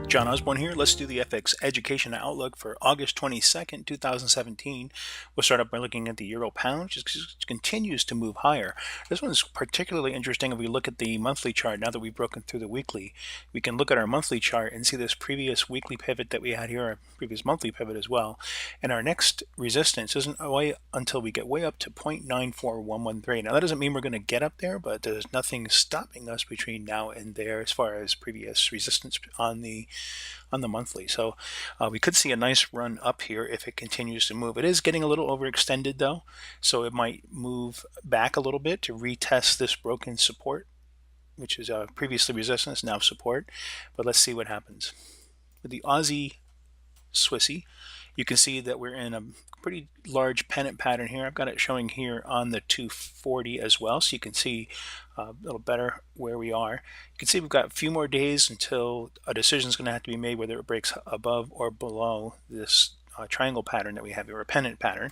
John Osborne here. Let's do the FX Education Outlook for August 22nd, 2017. We'll start up by looking at the Euro Pound, which just continues to move higher. This one's particularly interesting if we look at the monthly chart. Now that we've broken through the weekly, we can look at our monthly chart and see this previous weekly pivot that we had here, our previous monthly pivot as well. And our next resistance isn't away until we get way up to 0.94113. Now that doesn't mean we're going to get up there, but there's nothing stopping us between now and there as far as previous resistance on the monthly. So we could see a nice run up here if it continues to move. It is getting a little overextended though, so it might move back a little bit to retest this broken support, which is previously resistance, now support. But let's see what happens. With the Aussie Swissy, you can see that we're in a pretty large pennant pattern here. I've got it showing here on the 240 as well, so you can see a little better where we are. You can see we've got a few more days until a decision is going to have to be made whether it breaks above or below this triangle pattern that we have here, a pennant pattern.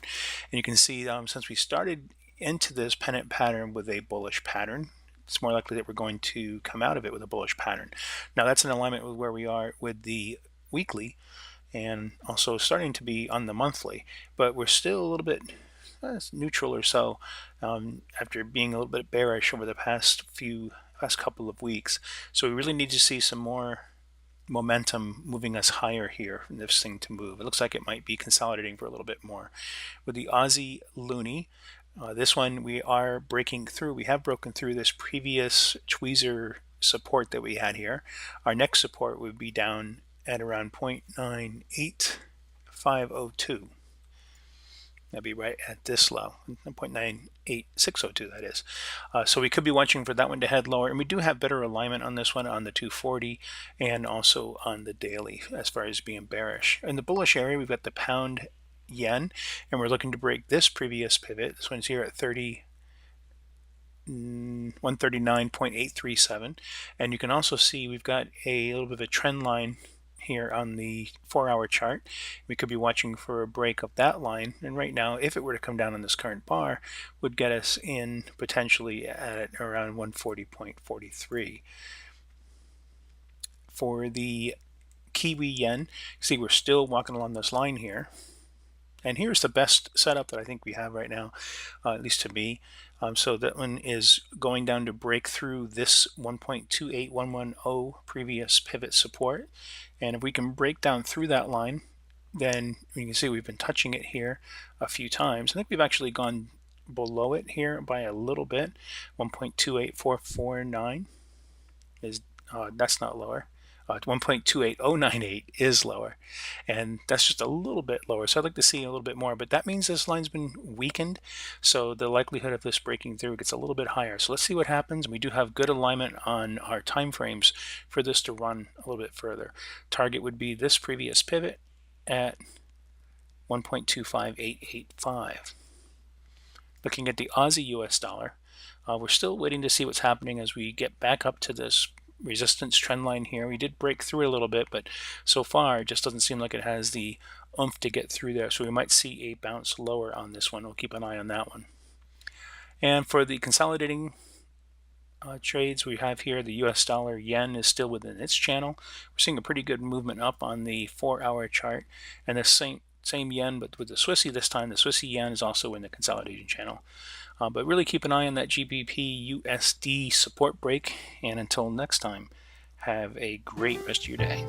And you can see since we started into this pennant pattern with a bullish pattern, it's more likely that we're going to come out of it with a bullish pattern. Now that's in alignment with where we are with the weekly, and also starting to be on the monthly, but we're still a little bit neutral or so after being a little bit bearish over the past couple of weeks. So we really need to see some more momentum moving us higher here for this thing to move. It looks like it might be consolidating for a little bit more. With the Aussie Loonie, this one we are breaking through. We have broken through this previous tweezer support that we had here. Our next support would be down at around 0.98502. That'd be right at this low, 0.98602 that is. So we could be watching for that one to head lower, and we do have better alignment on this one on the 240 and also on the daily as far as being bearish. In the bullish area, we've got the pound yen, and we're looking to break this previous pivot. This one's here at 139.837, and you can also see we've got a little bit of a trend line here on the 4-hour chart. We could be watching for a break of that line, and right now if it were to come down on this current bar would get us in potentially at around 140.43. For the Kiwi yen, see we're still walking along this line here, and here's the best setup that I think we have right now, at least to me. So that one is going down to break through this 1.28110 previous pivot support. And if we can break down through that line, then you can see we've been touching it here a few times. I think we've actually gone below it here by a little bit. 1.28449 is, that's not lower. 1.28098 is lower, and that's just a little bit lower, so I'd like to see a little bit more, but that means this line's been weakened, so the likelihood of this breaking through gets a little bit higher. So let's see what happens. We do have good alignment on our time frames for this to run a little bit further. Target would be this previous pivot at 1.25885. Looking at the Aussie US dollar, we're still waiting to see what's happening as we get back up to this resistance trend line here. We did break through a little bit, but so far it just doesn't seem like it has the oomph to get through there, so we might see a bounce lower on this one. We'll keep an eye on that one. And for the consolidating trades we have here, the US dollar yen is still within its channel. We're seeing a pretty good movement up on the 4-hour chart, and the same yen, but with the Swissy this time. The Swissy yen is also in the consolidation channel. But really keep an eye on that GBPUSD support break. And until next time, have a great rest of your day.